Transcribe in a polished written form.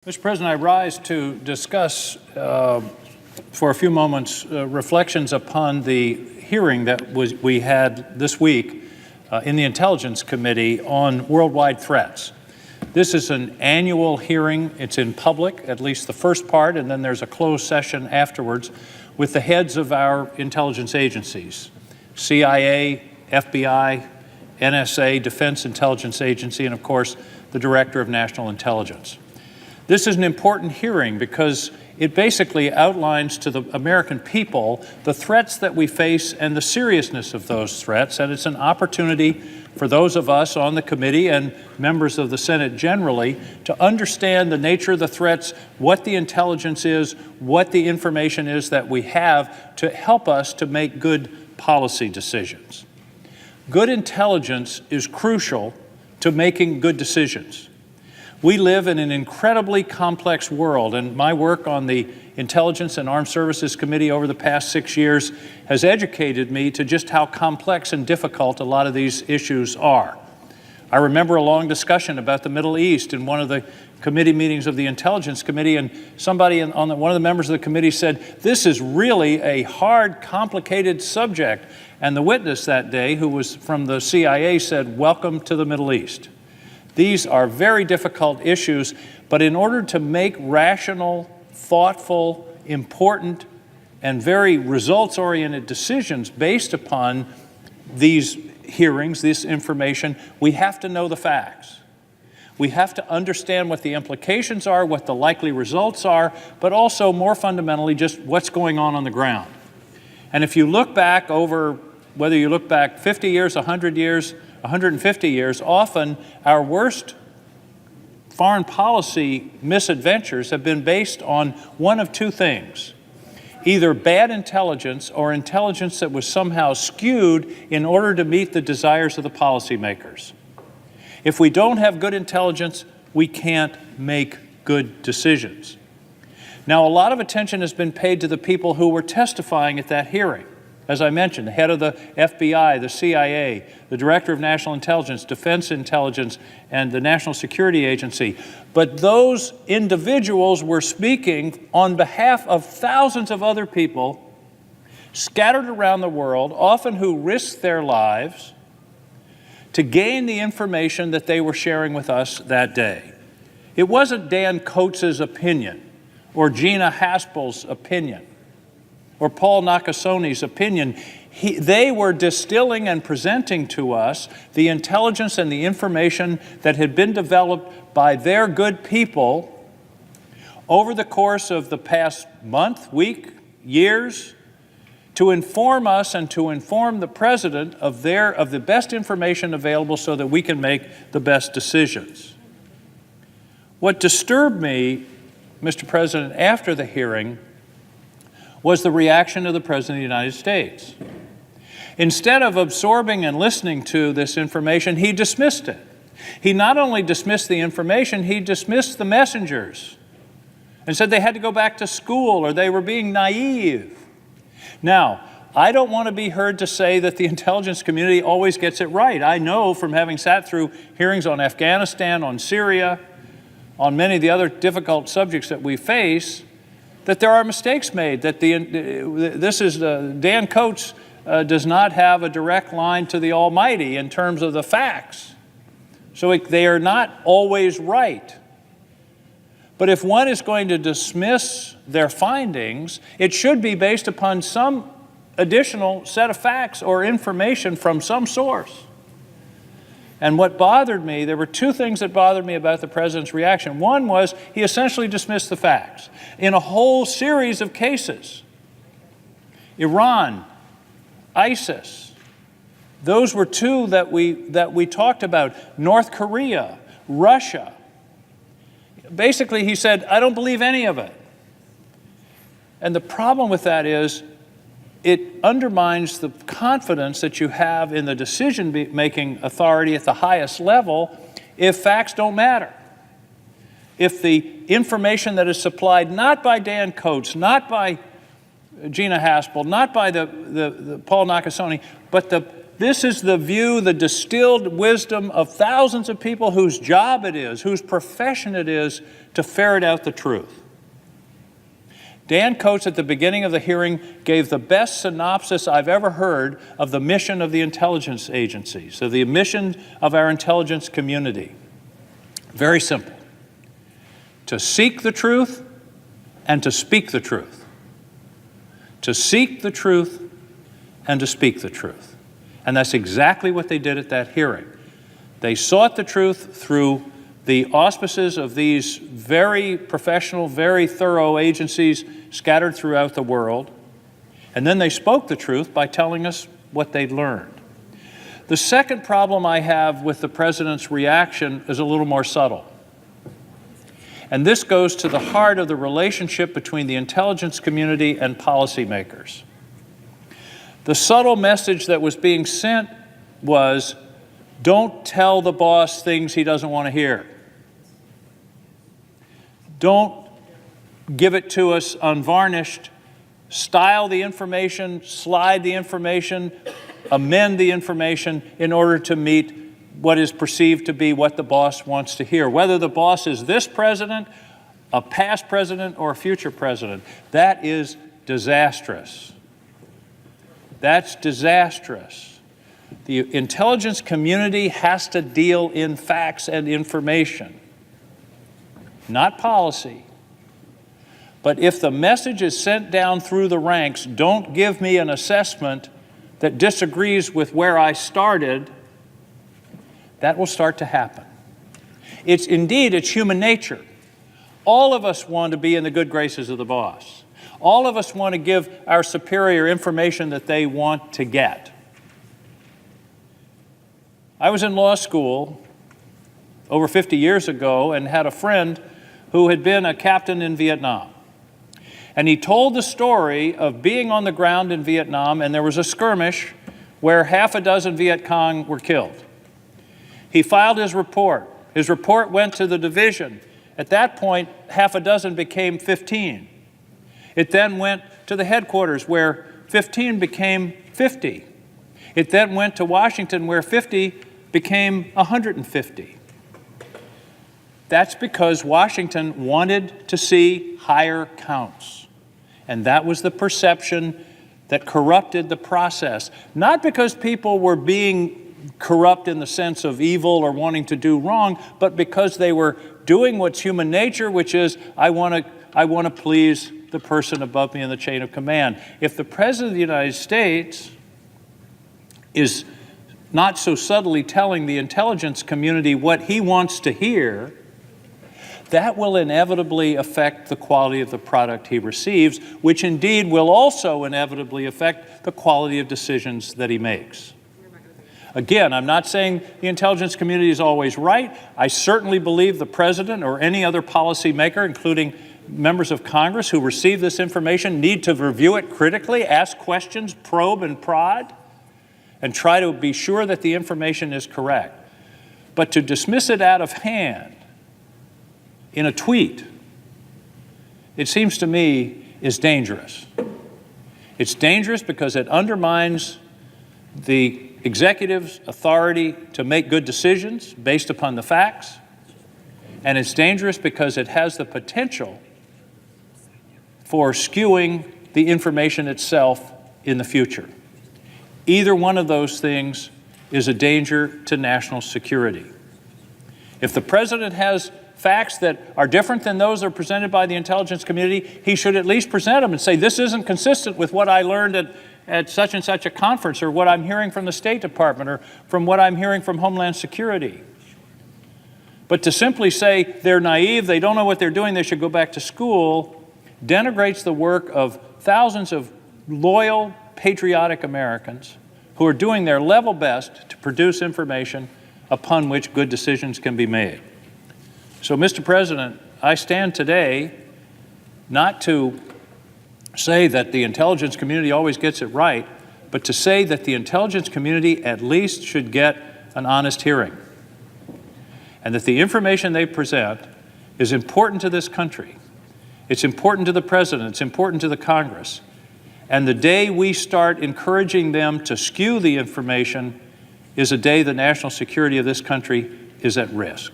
Mr. President, I rise to discuss for a few moments reflections upon the hearing that we had this week in the Intelligence Committee on worldwide threats. This is an annual hearing. It's in public, at least the first part, and then there's a closed session afterwards with the heads of our intelligence agencies, CIA, FBI, NSA, Defense Intelligence Agency, and of course, the Director of National Intelligence. This is an important hearing because it basically outlines to the American people the threats that we face and the seriousness of those threats, and it's an opportunity for those of us on the committee and members of the Senate generally to understand the nature of the threats, what the intelligence is, what the information is that we have to help us to make good policy decisions. Good intelligence is crucial to making good decisions. We live in an incredibly complex world, and my work on the Intelligence and Armed Services Committee over the past 6 years has educated me to just how complex and difficult a lot of these issues are. I remember a long discussion about the Middle East in one of the committee meetings of the Intelligence Committee, and somebody one of the members of the committee said, "This is really a hard, complicated subject." And the witness that day, who was from the CIA, said, "Welcome to the Middle East." These are very difficult issues, but in order to make rational, thoughtful, important, and very results-oriented decisions based upon these hearings, this information, we have to know the facts. We have to understand what the implications are, what the likely results are, but also, more fundamentally, just what's going on the ground. And if you look back over, whether you look back 50 years, 100 years, 150 years, often our worst foreign policy misadventures have been based on one of two things: either bad intelligence or intelligence that was somehow skewed in order to meet the desires of the policymakers. If we don't have good intelligence, we can't make good decisions. Now, a lot of attention has been paid to the people who were testifying at that hearing. As I mentioned, the head of the FBI, the CIA, the Director of National Intelligence, Defense Intelligence, and the National Security Agency. But those individuals were speaking on behalf of thousands of other people scattered around the world, often who risked their lives to gain the information that they were sharing with us that day. It wasn't Dan Coates' opinion or Gina Haspel's opinion or Paul Nakasoni's opinion. They were distilling and presenting to us the intelligence and the information that had been developed by their good people over the course of the past month, week, years, to inform us and to inform the President of the best information available so that we can make the best decisions. What disturbed me, Mr. President, after the hearing was the reaction of the President of the United States. Instead of absorbing and listening to this information, he dismissed it. He not only dismissed the information, he dismissed the messengers and said they had to go back to school or they were being naive. Now, I don't want to be heard to say that the intelligence community always gets it right. I know from having sat through hearings on Afghanistan, on Syria, on many of the other difficult subjects that we face, that there are mistakes made, that Dan Coates does not have a direct line to the Almighty in terms of the facts. So they are not always right. But if one is going to dismiss their findings, it should be based upon some additional set of facts or information from some source. And what bothered me, there were two things that bothered me about the President's reaction. One was he essentially dismissed the facts in a whole series of cases. Iran, ISIS, those were two that we talked about. North Korea, Russia. Basically, he said, I don't believe any of it. And the problem with that is it undermines the confidence that you have in the decision-making authority at the highest level if facts don't matter. If the information that is supplied not by Dan Coates, not by Gina Haspel, not by the Paul Nakasoni, but this is the view, the distilled wisdom of thousands of people whose job it is, whose profession it is to ferret out the truth. Dan Coats, at the beginning of the hearing, gave the best synopsis I've ever heard of the mission of the intelligence agencies, of the mission of our intelligence community. Very simple: to seek the truth and to speak the truth. To seek the truth and to speak the truth. And that's exactly what they did at that hearing. They sought the truth through the auspices of these very professional, very thorough agencies scattered throughout the world. And then they spoke the truth by telling us what they'd learned. The second problem I have with the President's reaction is a little more subtle. And this goes to the heart of the relationship between the intelligence community and policymakers. The subtle message that was being sent was, don't tell the boss things he doesn't want to hear. Don't give it to us unvarnished. Style the information, slide the information, amend the information in order to meet what is perceived to be what the boss wants to hear. Whether the boss is this president, a past president, or a future president, that is disastrous. That's disastrous. The intelligence community has to deal in facts and information, not policy. But if the message is sent down through the ranks, don't give me an assessment that disagrees with where I started, that will start to happen. It's human nature. All of us want to be in the good graces of the boss. All of us want to give our superior information that they want to get. I was in law school over 50 years ago and had a friend who had been a captain in Vietnam. And he told the story of being on the ground in Vietnam, and there was a skirmish where half a dozen Viet Cong were killed. He filed his report. His report went to the division. At that point, half a dozen became 15. It then went to the headquarters, where 15 became 50. It then went to Washington, where 50 became 150. That's because Washington wanted to see higher counts. And that was the perception that corrupted the process. Not because people were being corrupt in the sense of evil or wanting to do wrong, but because they were doing what's human nature, which is, I want to please the person above me in the chain of command. If the President of the United States is not so subtly telling the intelligence community what he wants to hear, that will inevitably affect the quality of the product he receives, which indeed will also inevitably affect the quality of decisions that he makes. Again, I'm not saying the intelligence community is always right. I certainly believe the President or any other policymaker, including members of Congress who receive this information, need to review it critically, ask questions, probe and prod, and try to be sure that the information is correct. But to dismiss it out of hand in a tweet, it seems to me, is dangerous. It's dangerous because it undermines the executive's authority to make good decisions based upon the facts, and it's dangerous because it has the potential for skewing the information itself in the future. Either one of those things is a danger to national security. If the President has facts that are different than those that are presented by the intelligence community, he should at least present them and say, this isn't consistent with what I learned at such and such a conference, or what I'm hearing from the State Department, or from what I'm hearing from Homeland Security. But to simply say they're naive, they don't know what they're doing, they should go back to school, denigrates the work of thousands of loyal, patriotic Americans who are doing their level best to produce information upon which good decisions can be made. So, Mr. President, I stand today not to say that the intelligence community always gets it right, but to say that the intelligence community at least should get an honest hearing, and that the information they present is important to this country. It's important to the President. It's important to the Congress. And the day we start encouraging them to skew the information is a day the national security of this country is at risk.